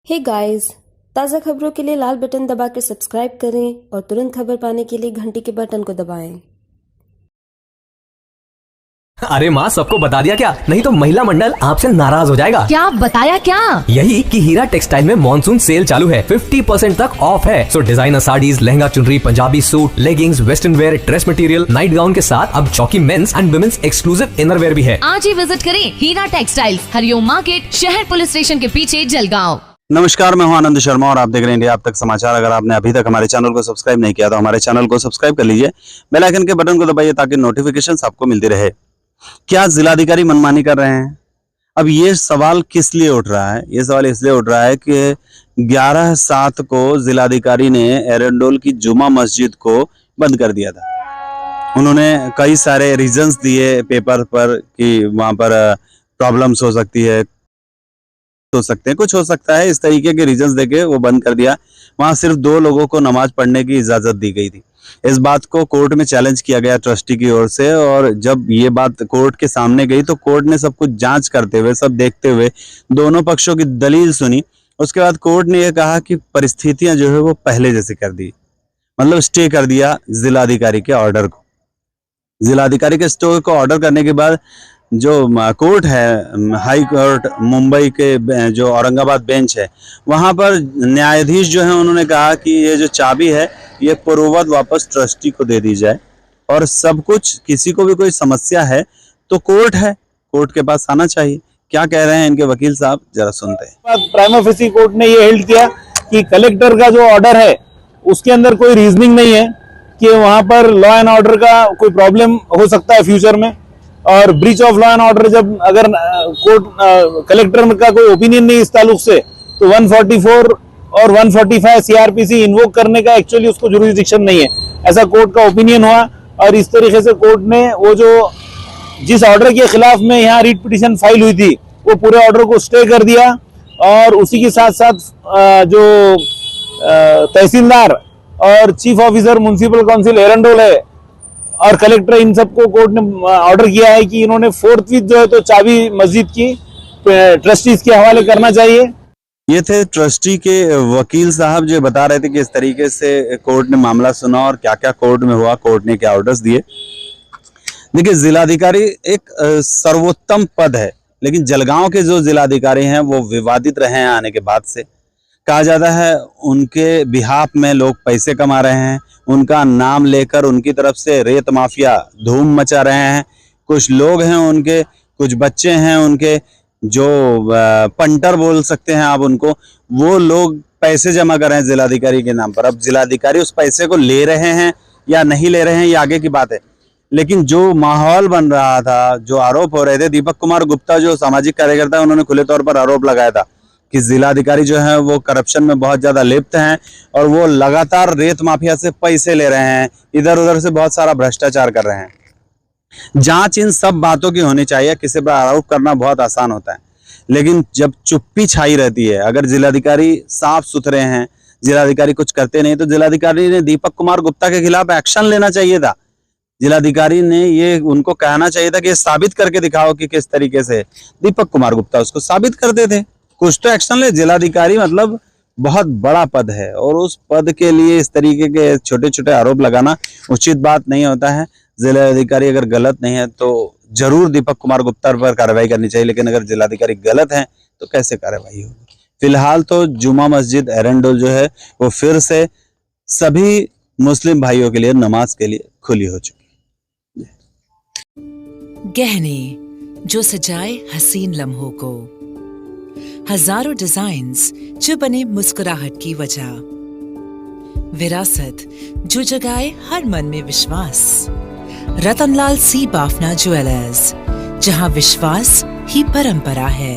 Hey guys, ताज़ा खबरों के लिए लाल बटन दबाकर सब्सक्राइब करें और तुरंत खबर पाने के लिए घंटी के बटन को दबाएं। अरे माँ, सबको बता दिया क्या? नहीं तो महिला मंडल आपसे नाराज हो जाएगा। क्या बताया क्या? यही कि हीरा टेक्सटाइल में मॉनसून सेल चालू है। 50% तक ऑफ है। सो डिजाइनर साड़ीज, लहंगा चुनरी, Punjabi suit, leggings, western wear, dress material, night gown के साथ अब चौकी men's and women's exclusive innerwear भी है। आज ही विजिट करें हीरा टेक्सटाइल, हरिओम मार्केट, शहर पुलिस स्टेशन के पीछे, जलगांव। नमस्कार, मैं हूं आनंद शर्मा और आप देख रहे हैं इंडिया अब तक समाचार। अगर आपने अभी तक हमारे चैनल को सब्सक्राइब नहीं किया तो हमारे चैनल को सब्सक्राइब कर लीजिए, बेल आइकन के बटन को दबाइए ताकि नोटिफिकेशंस आपको मिलती रहे। क्या जिलाधिकारी मनमानी कर रहे हैं? अब ये सवाल किस लिए उठ रहा है? ये सवाल इसलिए उठ रहा है कि 11/7 को जिलाधिकारी ने एरंडोल की जुमा मस्जिद को बंद कर दिया था। उन्होंने कई सारे रीजंस दिए पेपर पर कि वहां पर प्रॉब्लम्स हो सकती है, हो सकते हैं, कुछ हो सकता है, इस तरीके के रीजंस देके वो बंद कर दिया। वहां सिर्फ 2 लोगों को नमाज पढ़ने की इजाजत दी गई थी। इस बात को कोर्ट में चैलेंज किया गया ट्रस्टी की ओर से, और जब ये बात कोर्ट के सामने गई तो कोर्ट ने सब कुछ जांच करते हुए, सब देखते हुए दोनों पक्षों की दलील सुनी। उसके बाद कोर्ट ने यह कहा कि परिस्थितियां जो है वो पहले जैसे कर दी, मतलब स्टे कर दिया जिलाधिकारी के ऑर्डर को। जिलाधिकारी के स्टे को ऑर्डर करने के बाद जो कोर्ट है, हाई कोर्ट मुंबई के जो औरंगाबाद बेंच है, वहां पर न्यायाधीश जो है उन्होंने कहा कि ये जो चाबी है ये पूर्ववत वापस ट्रस्टी को दे दी जाए, और सब कुछ, किसी को भी कोई समस्या है तो कोर्ट है, कोर्ट के पास आना चाहिए। क्या कह रहे हैं इनके वकील साहब, जरा सुनते हैं। प्राइमा फेसी कोर्ट ने ये हेल्ड किया कि कलेक्टर का जो ऑर्डर है उसके अंदर कोई रीजनिंग नहीं है कि वहां पर लॉ एंड ऑर्डर का कोई प्रॉब्लम हो सकता है फ्यूचर में, और breach of law and order जब अगर कोर्ट कलेक्टर का कोई ओपिनियन नहीं इस ताल्लुक से, तो 144 और 145 सीआरपीसी इन्वोक करने का एक्चुअली उसको जुरिसडिक्शन नहीं है, ऐसा कोर्ट का ओपिनियन हुआ। और इस तरीके से कोर्ट ने वो जो जिस ऑर्डर के खिलाफ में यहाँ रीट पिटीशन फाइल हुई थी वो पूरे ऑर्डर को स्टे कर दिया, और उसी के साथ साथ जो तहसीलदार और chief officer municipal council Erandol है और कलेक्टर, इन सबको कोर्ट ने ऑर्डर किया है कि इन्होंने 4th जो है तो चाबी मस्जिद की ट्रस्टीज के हवाले करना चाहिए। ये थे ट्रस्टी के वकील साहब जो बता रहे थे कि इस तरीके से कोर्ट ने मामला सुना और क्या क्या कोर्ट में हुआ, कोर्ट ने क्या ऑर्डर्स दिए। देखिए, जिलाधिकारी एक सर्वोत्तम पद है, लेकिन जलगांव के जो जिलाधिकारी हैं वो विवादित रहे हैं आने के बाद से। कहा जाता है उनके बिहाफ में लोग पैसे कमा रहे हैं, उनका नाम लेकर उनकी तरफ से रेत माफिया धूम मचा रहे हैं। कुछ लोग हैं उनके, कुछ बच्चे हैं उनके जो पंटर बोल सकते हैं आप उनको, वो लोग पैसे जमा कर रहे हैं जिलाधिकारी के नाम पर। अब जिलाधिकारी उस पैसे को ले रहे हैं या नहीं ले रहे हैं ये आगे की बात है, लेकिन जो माहौल बन रहा था, जो आरोप हो रहे थे, दीपक कुमार गुप्ता जो सामाजिक कार्यकर्ता है उन्होंने खुले तौर पर आरोप लगाया था कि जिलाधिकारी जो है वो करप्शन में बहुत ज्यादा लिप्त हैं और वो लगातार रेत माफिया से पैसे ले रहे हैं, इधर उधर से बहुत सारा भ्रष्टाचार कर रहे हैं। जांच इन सब बातों की होनी चाहिए। किसी पर आरोप करना बहुत आसान होता है, लेकिन जब चुप्पी छाई रहती है, अगर जिलाधिकारी साफ सुथरे हैं, जिलाधिकारी कुछ करते नहीं, तो जिलाधिकारी ने दीपक कुमार गुप्ता के खिलाफ एक्शन लेना चाहिए था। जिलाधिकारी ने ये उनको कहना चाहिए था कि ये साबित करके दिखाओ कि किस तरीके से दीपक कुमार गुप्ता उसको साबित करते थे, कुछ तो एक्शन ले। जिलाधिकारी मतलब बहुत बड़ा पद है, और उस पद के लिए इस तरीके के छोटे छोटे आरोप लगाना उचित बात नहीं होता है। जिलाधिकारी अगर गलत नहीं है तो जरूर दीपक कुमार गुप्ता पर कार्रवाई करनी चाहिए, लेकिन अगर जिलाधिकारी गलत है तो कैसे कार्रवाई होगी? फिलहाल तो जुमा मस्जिद एरंडोल जो है वो फिर से सभी मुस्लिम भाइयों के लिए नमाज के लिए खुली हो चुकी है। गहने जो सजाए हसीन लम्हों को, हजारों डिजाइन्स जो बने मुस्कुराहट की वजह, विरासत जो जगाए हर मन में विश्वास। रतनलाल सी बाफना ज्वेलर्स, जहां विश्वास ही परंपरा है।